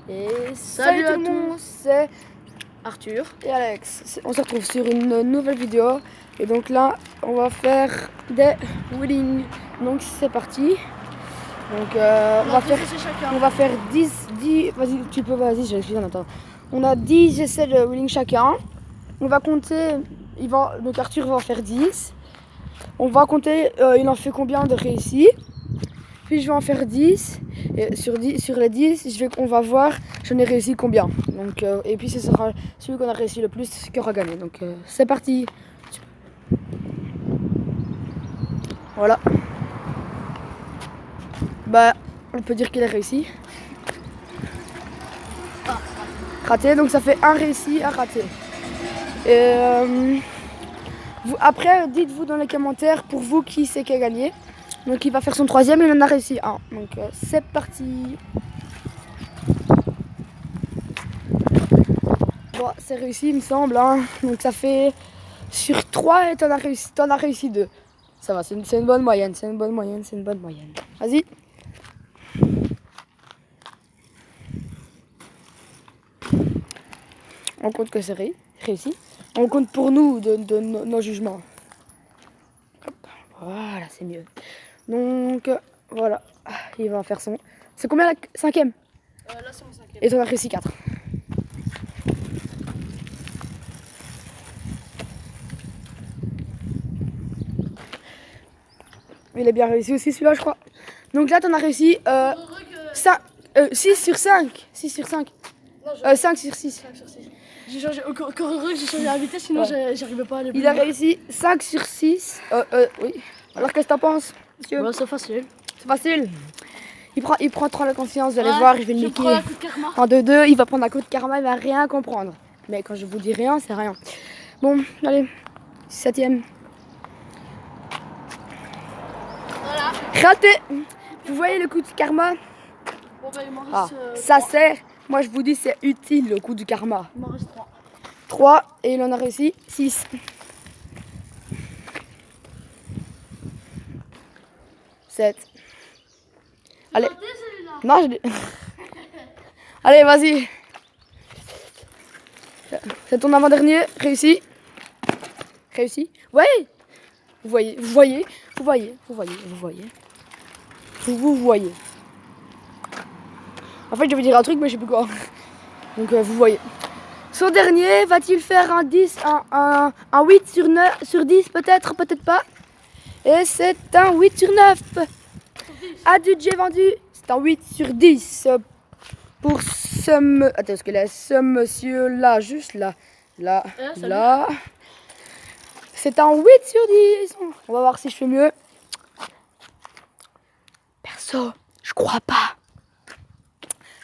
Et salut tout le monde, c'est Arthur et Alex. On se retrouve sur une nouvelle vidéo. Et donc là, on va faire des wheeling. Donc c'est parti. Donc on va faire 10, vas-y, tu peux, vas-y, je suis en attendant. On a 10 essais de wheeling chacun. On va compter, donc Arthur va en faire 10. On va compter, il en fait combien de réussis. Puis je vais en faire 10. Et sur les 10, on va voir j'en ai réussi combien. Donc, et puis ce sera celui qu'on a réussi le plus qui aura gagné. Donc c'est parti. Voilà. Bah, on peut dire qu'il a réussi. Raté, donc ça fait un réussi, un raté. Et après, dites-vous dans les commentaires pour vous qui c'est qui a gagné. Donc il va faire son troisième et il en a réussi un. Donc c'est parti. Bon, c'est réussi il me semble. Hein. Donc ça fait sur 3 et t'en as réussi 2. Ça va, c'est une bonne moyenne. C'est une bonne moyenne. Vas-y. On compte que c'est réussi. On compte pour nous de nos jugements. Hop. Voilà, c'est mieux. Donc voilà, il va en faire son. C'est combien la cinquième? Là c'est mon cinquième. Et t'en as réussi 4. Il a bien réussi aussi celui-là je crois. Donc là t'en as réussi 6 sur 5. 6 sur 5. Non, 5 sur 6. 5 sur 6. J'ai changé, encore heureux que j'ai changé la vitesse, sinon j'arrivais pas à aller plus Il a réussi 5 sur 6. Oui. Alors qu'est-ce que t'en penses, monsieur? Ouais, c'est facile. C'est facile. Il prend trop la conscience, vous allez voir, je vais le niquer. Prends un coup de karma. En 2-2, il va prendre un coup de karma, il va rien comprendre. Mais quand je vous dis rien, c'est rien. Bon, allez, 7ème. Voilà. Raté. Vous voyez le coup de karma? Bon bah il m'en reste ça sert. Moi je vous dis c'est utile le coup du karma. Il m'en reste 3. 3 et il en a réussi 6. 7. Allez. Raté celui-là. Non, je l'ai. Allez, vas-y. C'est ton avant-dernier. Réussi. Réussi. Ouais. Vous voyez. Vous voyez. En fait, je vais dire un truc, mais je sais plus quoi. Donc, vous voyez. Son dernier, va-t-il faire un 10, un 8 sur 10 peut-être, peut-être pas. Et c'est un 8 sur 9. Adjugé vendu, c'est un 8 sur 10. Pour attends, est-ce que ce monsieur-là, juste là, là. C'est un 8 sur 10. On va voir si je fais mieux. Perso, je crois pas.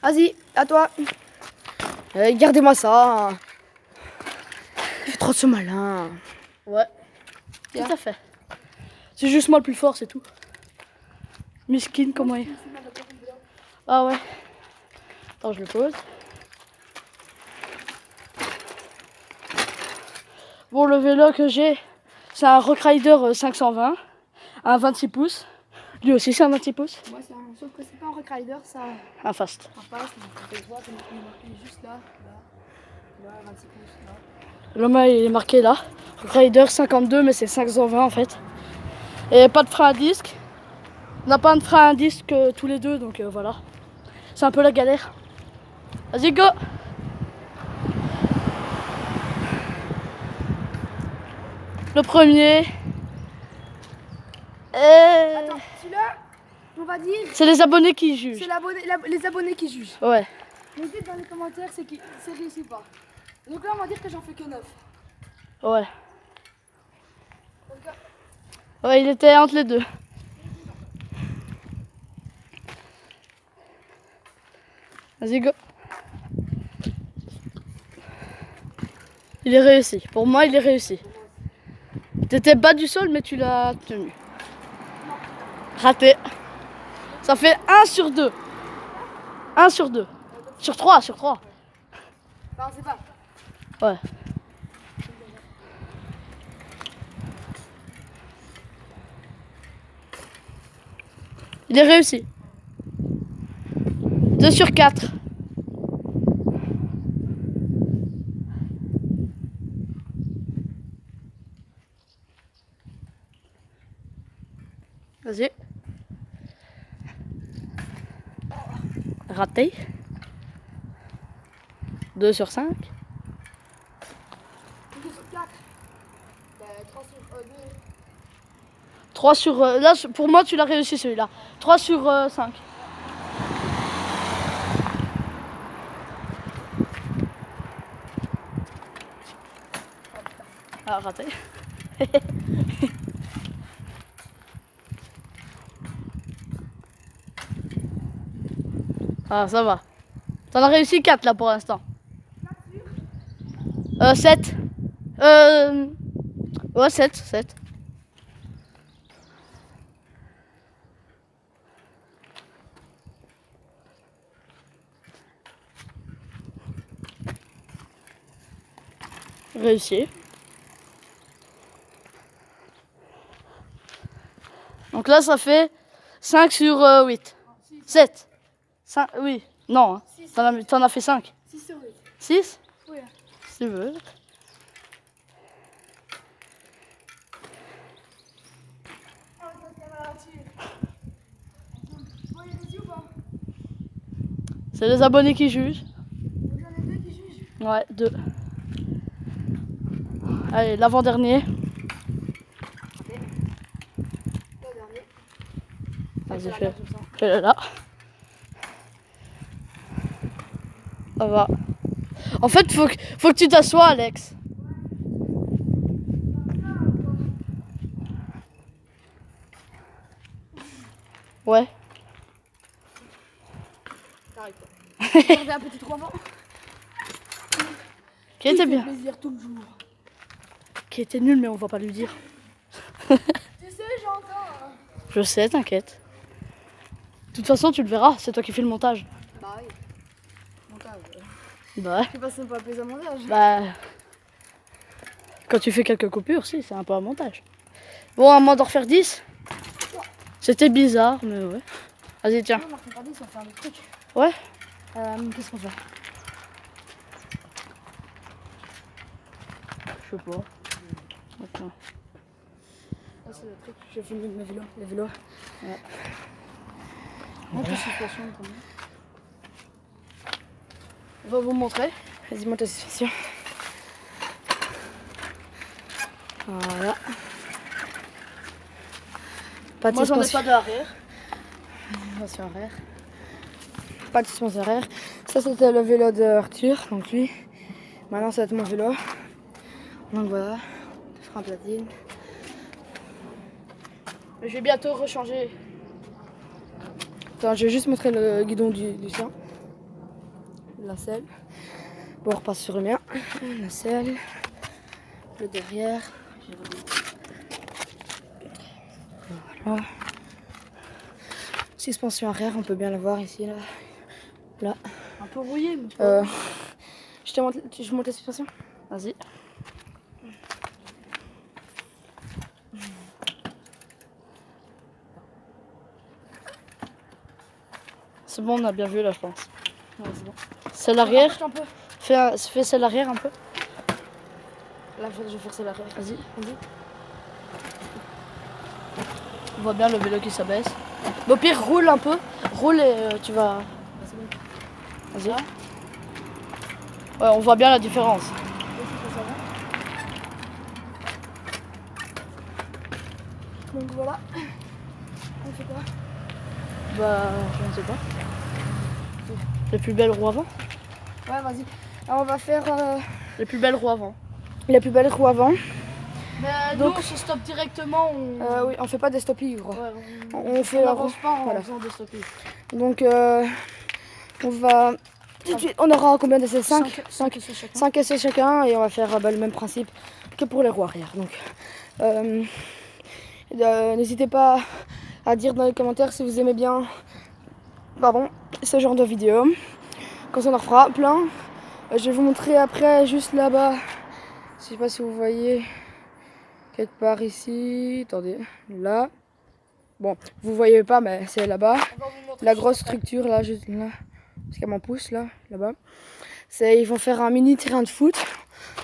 Vas-y, à toi. Gardez-moi ça. Je fais trop ce malin. Ouais. Tout à fait. C'est juste moi le plus fort, c'est tout. Miskin, comment il... Ah ouais. Attends, je le pose. Bon, le vélo que j'ai, c'est un Rock Rider 520, un 26 pouces. Lui aussi, c'est un 26 pouces. Moi, sauf que c'est pas un Rock Rider, ça. Un fast. Un fast, donc je vois, c'est marqué juste là, 26 pouces, là. Le mât il est marqué là. Rock Rider 52, mais c'est 520 en fait. Et pas de frein à disque. On n'a pas de frein à disque tous les deux, donc voilà. C'est un peu la galère. Vas-y, go! Le premier. Attends, celui-là, on va dire, C'est les abonnés qui jugent. c'est les abonnés qui jugent. Ouais. Donc dites dans les commentaires c'est réussi ou pas. Donc là, on va dire que j'en fais que 9. Ouais. Ouais, il était entre les deux. Vas-y, go. Il est réussi. Pour moi, il est réussi. T'étais bas du sol, mais tu l'as tenu. Raté. Ça fait 1 sur 2. 1 sur 2. Sur 3, sur 3. Non, c'est pas. Ouais. Il est réussi. 2 sur 4. Vas-y. Raté. 2 sur 5. 2 sur 4. 3 sur... là, pour moi, tu l'as réussi celui-là. 3 sur 5. Ah, raté. Ah, ça va. T'en as réussi 4 là pour l'instant. 7. Ouais, 7. Réussi. Donc là, ça fait 5 sur 8. 7. 5, oui. Non, hein. T'en as fait 5. 6 sur 8. 6 ? Oui. Si tu veux. C'est les abonnés qui jugent. Vous en avez 2 qui jugent. Ouais, 2. Allez, l'avant-dernier. Vas-y, fais-le là. Ça va. En fait, faut que tu t'assoies, Alex. Ouais. J'avais un petit 3 ans. Qui était bien. Plaisir tout le jour. Qui était nul, mais on va pas lui dire. Tu sais, j'entends. Je sais, t'inquiète. De toute façon, tu le verras, c'est toi qui fais le montage. Bah oui. Montage. Bah ouais. Tu passes pas plus à montage. Bah. Quand tu fais quelques coupures, si, c'est un peu un montage. Bon, à moins d'en refaire 10. C'était bizarre, mais ouais. Vas-y, tiens. On va faire 10, on va faire des trucs. Ouais. Qu'est-ce qu'on fait? Je sais pas. Attends. Ah, c'est le truc. Je filme mes vélos. Les vélos. Ouais. Montre la suspension quand même. On va vous montrer. Vas-y, monte la suspension. Voilà. Pas de Moi, j'en ai suspension pas de arrière. arrière. Pas de suspension arrière. Ça, c'était le vélo de Arthur, donc lui. Maintenant, ça va être mon vélo. Donc voilà. Frein platine. Je vais bientôt rechanger. Attends, je vais juste montrer le guidon du sien. La selle. Bon, on repasse sur le mien. La selle. Le derrière. Voilà. Suspension arrière, on peut bien la voir ici, là. Un peu rouillé, mais Je monte la suspension. vas-y. C'est bon, on a bien vu là, je pense. Ouais, c'est bon. C'est l'arrière. Rapproche un peu. Fais celle l'arrière un peu. Là, je vais faire celle arrière. Vas-y. Vas-y. On voit bien le vélo qui s'abaisse. Mais au pire, roule un peu. Roule et tu vas. Vas-y. Ouais, on voit bien la différence. Donc voilà. On fait quoi? Bah, je ne sais pas. Les plus belles roues avant. Ouais, vas-y. Alors, on va faire Les plus belles roues avant. les plus belles roues avant. Mais Donc- nous, on se stoppe directement. Oui, on fait pas des stop livres. Ouais, On fait on la n'avance pas en voilà. faisant des stop livres. Donc, on va. Tout de suite, on aura combien d'essais? 5 5 essais chacun. 5 essais chacun et on va faire le même principe que pour les roues arrière. Donc, n'hésitez pas à dire dans les commentaires si vous aimez bien ce genre de vidéo. Quand on en refera plein, je vais vous montrer après juste là-bas. Je sais pas si vous voyez quelque part ici. Attendez, là. Bon, vous voyez pas, mais c'est là-bas. La grosse structure là, juste là. Parce qu'à mon pouce là-bas. Ils vont faire un mini terrain de foot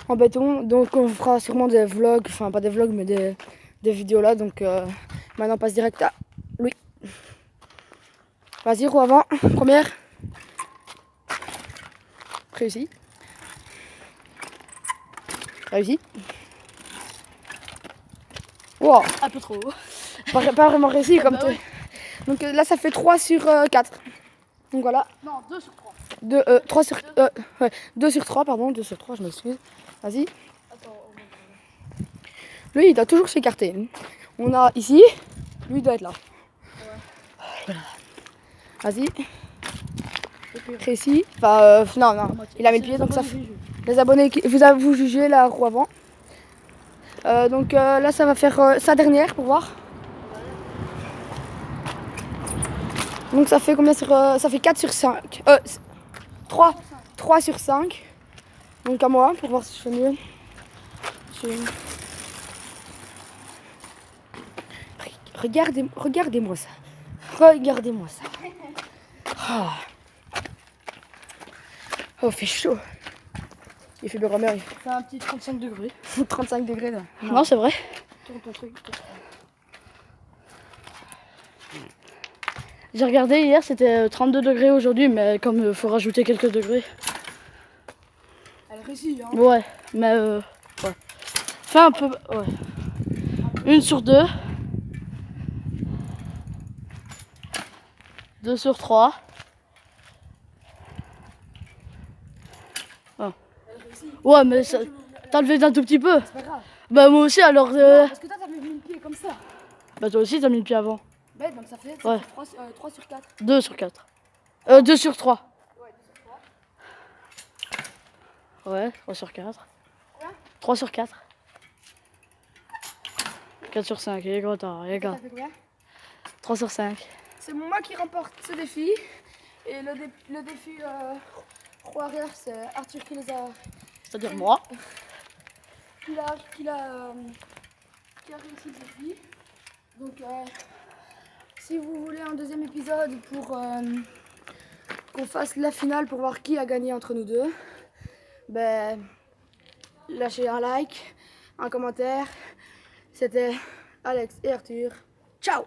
en béton. Donc on fera sûrement des vlogs, enfin pas des vlogs mais des vidéos là. Donc maintenant on passe direct Vas-y, roue avant. Première. Réussi. Réussi. Wow. Un peu trop. Pas vraiment réussi comme Bah toi. oui. Donc là, ça fait 3 sur 4. Donc voilà. Non, 2 sur 3. 2 sur 3, pardon. 2 sur 3, je m'excuse. Vas-y. Attends, Lui, il doit toujours s'écarter. On a ici. Lui, il doit être là. Voilà. Vas-y. Précis. Enfin, non. Il a mis le pied, donc ça fait. Les abonnés, vous jugez la roue avant. Donc là, ça va faire sa dernière pour voir. Donc ça fait combien sur... ça fait 4 sur 5. 3 sur 5. Donc à moi, pour voir si je fais mieux. Regardez-moi ça. Regardez-moi ça. Oh, il fait chaud. Il fait barométrique. C'est un petit 35 degrés. 35 degrés là. Non, c'est vrai. Tourne ton truc. J'ai regardé hier, c'était 32 degrés aujourd'hui, mais comme il faut rajouter quelques degrés. Elle réussit, hein. Ouais, mais ouais. Fais un peu. Ouais. 1 sur 2. 2 sur 3. Oh. Ouais, mais ça... t'as levé d'un tout petit peu. C'est pas grave. Bah, moi aussi, alors. Parce que toi, t'as mis le pied comme ça. Bah, toi aussi, t'as mis le pied avant. Ouais, donc ça fait, Ouais. 3 sur 4. 2 sur 4. 2 sur 3. Ouais, 2 sur 3. Ouais, 3 sur 4. Quoi 3 sur 4. 4 sur 5, il est gros tard, les gars. Ça fait combien 3 sur 5. C'est moi qui remporte ce défi. Et le défi roue arrière, c'est Arthur qui les a... C'est-à-dire moi. Qui a réussi le défi. Donc, si vous voulez un deuxième épisode pour qu'on fasse la finale pour voir qui a gagné entre nous deux, ben, lâchez un like, un commentaire. C'était Alex et Arthur. Ciao!